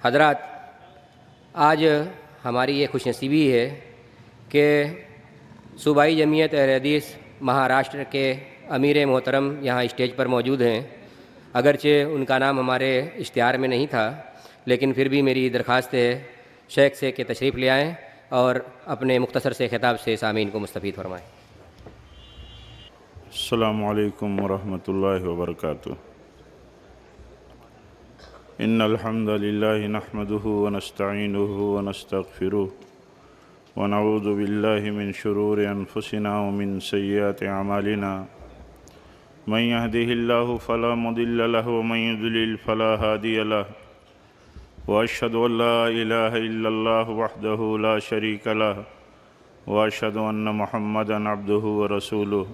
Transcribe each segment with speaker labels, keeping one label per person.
Speaker 1: حضرات، آج ہماری یہ خوش نصیبی ہے کہ صوبائی جمعیت اہل حدیث مہاراشٹر کے امیر محترم یہاں اسٹیج پر موجود ہیں۔ اگرچہ ان کا نام ہمارے اشتہار میں نہیں تھا، لیکن پھر بھی میری درخواست ہے شیخ سے کہ تشریف لے آئیں اور اپنے مختصر سے خطاب سے سامعین کو مستفید فرمائیں۔
Speaker 2: السلام علیکم ورحمۃ اللہ وبرکاتہ۔ ان الحمد للہ نحمده ونستعینه ونستغفره ونعوذ باللہ من شرور انفسنا ومن سیئات اعمالنا من يهده اللہ فلا مضل له ومن يضلل فلا هادی له واشهد ان لا الہ الا اللہ وحدہ لا شریک له واشهد ان محمدا عبدہ ورسولہ۔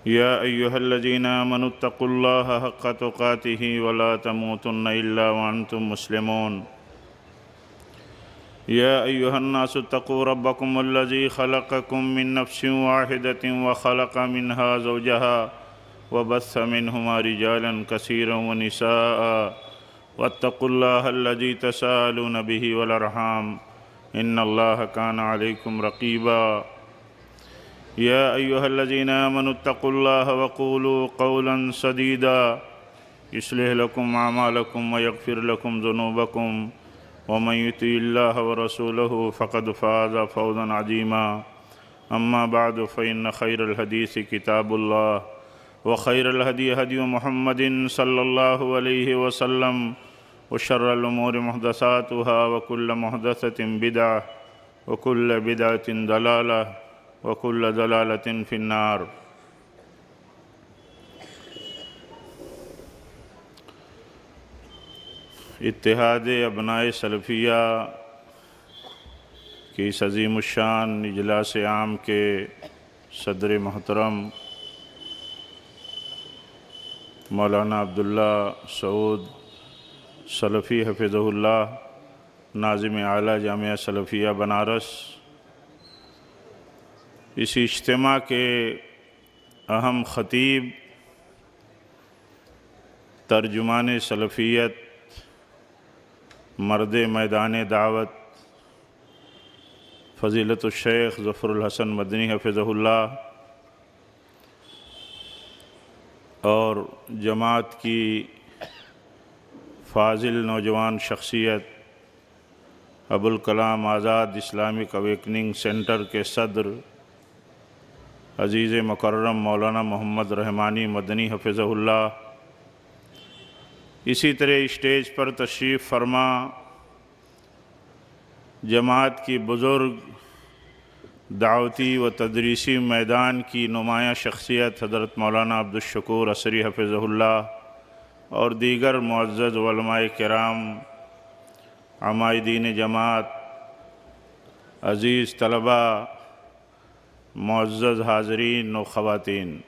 Speaker 2: یا ایہا الذین آمنوا اتقوا اللہ حق تقاتہ ولا تموتن الا وانتم مسلمون۔ یا ایہا الناس اتقوا ربکم الذی خلقکم من نفس واحدۃ وخلق منها زوجها وبث منہما رجالا کثیرا ونساء واتقوا اللہ الذی تساءلون به والارحام ان اللہ کان علیکم رقیبا۔ یا ایہا الذین آمنوا اتقوا اللہ وقولوا قولا سدیدا یصلح لکم اعمالکم ویغفر لکم ذنوبکم ومن یطع اللہ ورسولہ فقد فاز فوزا عظیما۔ اما بعد فإن خیر الحدیث کتاب اللہ وخیر الہدی ہدی محمد صلی اللہ علیہ وسلم وشر الامور محدثاتها وکل محدثۃ بدعہ وکل بدعۃ ضلالہ وکل ضلالۃ فی النار۔ اتحاد ابناء سلفیہ کی اس عظیم الشان اجلاس عام کے صدر محترم مولانا عبداللہ سعود سلفی حفظہ اللہ، ناظم اعلیٰ جامعہ سلفیہ بنارس، اس اجتماع کے اہم خطیب، ترجمان سلفیت، مرد میدان دعوت، فضیلت الشیخ ظفر الحسن مدنی حفظہ اللہ، اور جماعت کی فاضل نوجوان شخصیت Abul Kalam Azad Islamic awakening centre کے صدر عزیز مکرم مولانا محمد رحمانی مدنی حفظہ اللہ، اسی طرح اسٹیج پر تشریف فرما جماعت کی بزرگ دعوتی و تدریسی میدان کی نمایاں شخصیت حضرت مولانا عبدالشکور عصری حفظہ اللہ، اور دیگر معزز علماء کرام، عمائدین جماعت، عزیز طلبہ، معزز حاضرین و خواتین،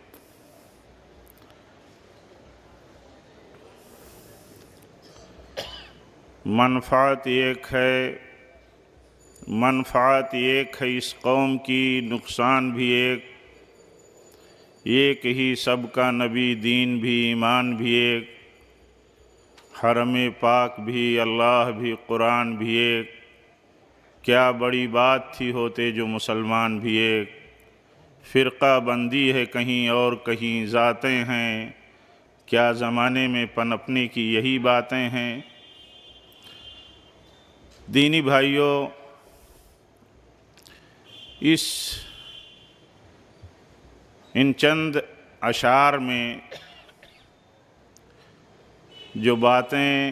Speaker 2: منفعت ایک ہے اس قوم کی، نقصان بھی ایک ہی سب کا نبی، دین بھی، ایمان بھی ایک، حرم پاک بھی، اللہ بھی، قرآن بھی ایک، کیا بڑی بات تھی ہوتے جو مسلمان بھی ایک، فرقہ بندی ہے کہیں اور کہیں ذاتیں ہیں، کیا زمانے میں پنپنے کی یہی باتیں ہیں۔ دینی بھائیوں، ان چند اشعار میں جو باتیں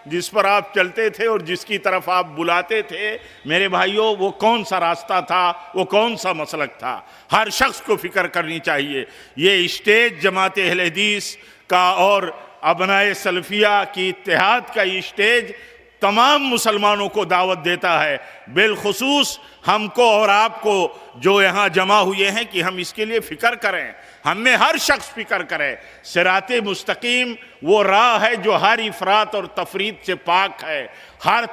Speaker 2: جس پر آپ چلتے تھے اور جس کی طرف آپ بلاتے تھے، میرے بھائیوں، وہ کون سا راستہ تھا، وہ کون سا مسلک تھا؟ ہر شخص کو فکر کرنی چاہیے۔ یہ اسٹیج جماعت اہل حدیث کا اور ابناء سلفیہ کی اتحاد کا یہ اسٹیج تمام مسلمانوں کو دعوت دیتا ہے، بالخصوص ہم کو اور آپ کو جو یہاں جمع ہوئے ہیں، کہ ہم اس کے لیے فکر کریں، ہم میں ہر شخص فکر کرے۔ صراط مستقیم وہ راہ ہے جو ہر افراط اور تفریط سے پاک ہے، ہر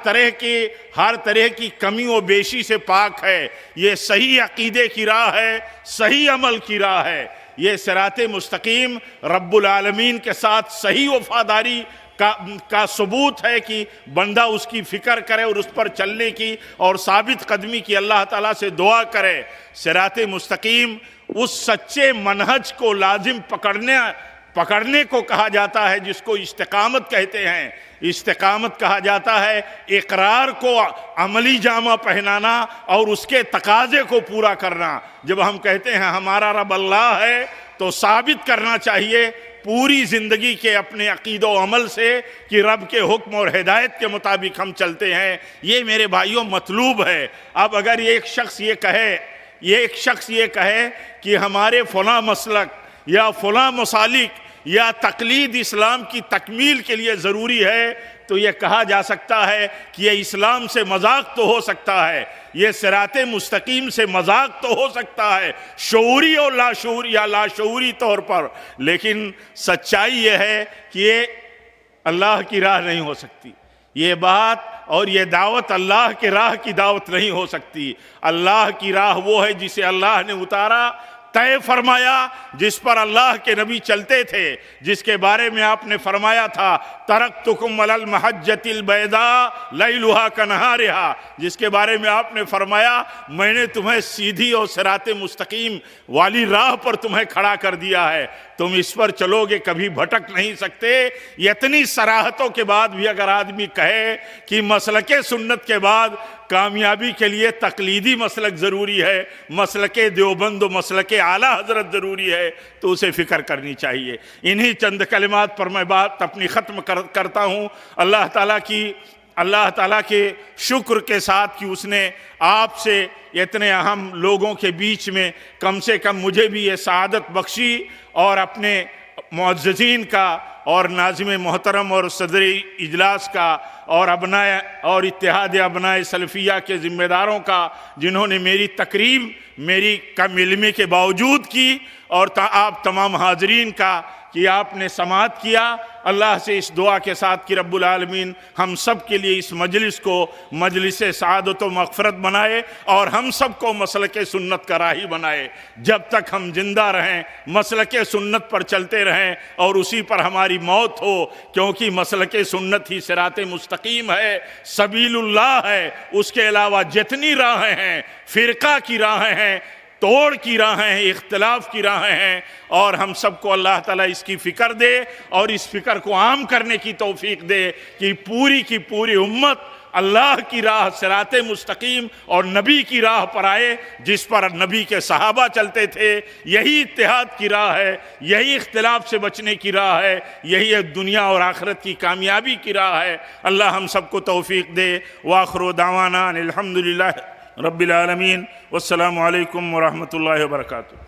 Speaker 2: طرح کی کمی و بیشی سے پاک ہے۔ یہ صحیح عقیدے کی راہ ہے، صحیح عمل کی راہ ہے۔ یہ صراط مستقیم رب العالمین کے ساتھ صحیح وفاداری کا ثبوت ہے کہ بندہ اس کی فکر کرے اور اس پر چلنے کی اور ثابت قدمی کی اللہ تعالیٰ سے دعا کرے۔ صراط مستقیم اس سچے منہج کو لازم پکڑنے کو کہا جاتا ہے جس کو استقامت کہتے ہیں۔ استقامت کہا جاتا ہے اقرار کو عملی جامہ پہنانا اور اس کے تقاضے کو پورا کرنا۔ جب ہم کہتے ہیں ہمارا رب اللہ ہے تو ثابت کرنا چاہیے پوری زندگی کے اپنے عقید و عمل سے کہ رب کے حکم اور ہدایت کے مطابق ہم چلتے ہیں۔ یہ میرے بھائیوں مطلوب ہے۔ اب اگر ایک شخص یہ کہے کہ ہمارے فلاں مسلک یا فلاں مسالک یا تقلید اسلام کی تکمیل کے لیے ضروری ہے تو یہ کہا جا سکتا ہے کہ یہ اسلام سے مذاق تو ہو سکتا ہے، یہ صراط مستقیم سے مذاق تو ہو سکتا ہے شعوری اور لاشعوری طور پر، لیکن سچائی یہ ہے کہ یہ اللہ کی راہ نہیں ہو سکتی۔ یہ بات اور یہ دعوت اللہ کے راہ کی دعوت نہیں ہو سکتی۔ اللہ کی راہ وہ ہے جسے اللہ نے اتارا، طے فرمایا، جس پر اللہ کے نبی چلتے تھے، جس کے بارے میں آپ نے فرمایا تھا ترکتکم علی المحجۃ البیضاء لیلھا کنہارھا، جس کے بارے میں آپ نے فرمایا میں نے تمہیں سیدھی اور صراط مستقیم والی راہ پر تمہیں کھڑا کر دیا ہے، تم اس پر چلو گے کبھی بھٹک نہیں سکتے۔ اتنی صراحتوں کے بعد بھی اگر آدمی کہے کہ مسلک سنت کے بعد کامیابی کے لیے تقلیدی مسلک ضروری ہے، مسلک دیوبند و مسلک اعلیٰ حضرت ضروری ہے، تو اسے فکر کرنی چاہیے۔ انہی چند کلمات پر میں بات اپنی ختم کرتا ہوں۔ اللہ تعالیٰ کے شکر کے ساتھ کہ اس نے آپ سے اتنے اہم لوگوں کے بیچ میں کم سے کم مجھے بھی یہ سعادت بخشی، اور اپنے معززین کا اور ناظم محترم اور صدر اجلاس کا اور اتحاد ابنائے سلفیہ کے ذمہ داروں کا، جنہوں نے میری تقریب میری کم علمی کے باوجود کی، اور آپ تمام حاضرین کا کہ آپ نے سماعت کیا۔ اللہ سے اس دعا کے ساتھ کہ رب العالمین ہم سب کے لیے اس مجلس کو مجلس سعادت و مغفرت بنائے، اور ہم سب کو مسلک سنت کا راہی بنائے۔ جب تک ہم زندہ رہیں مسلک سنت پر چلتے رہیں اور اسی پر ہماری موت ہو، کیونکہ مسلک سنت ہی صراط مستقیم ہے، سبیل اللہ ہے۔ اس کے علاوہ جتنی راہیں ہیں، فرقہ کی راہیں ہیں، توڑ کی راہیں ہیں، اختلاف کی راہیں ہیں، اور ہم سب کو اللہ تعالیٰ اس کی فکر دے اور اس فکر کو عام کرنے کی توفیق دے کہ پوری کی پوری امت اللہ کی راہ صراط مستقیم اور نبی کی راہ پر آئے، جس پر نبی کے صحابہ چلتے تھے۔ یہی اتحاد کی راہ ہے، یہی اختلاف سے بچنے کی راہ ہے، یہی دنیا اور آخرت کی کامیابی کی راہ ہے۔ اللہ ہم سب کو توفیق دے۔ وآخر دعوانا الحمدللہ رب العالمین، والسلام علیکم ورحمۃ اللہ وبرکاتہ۔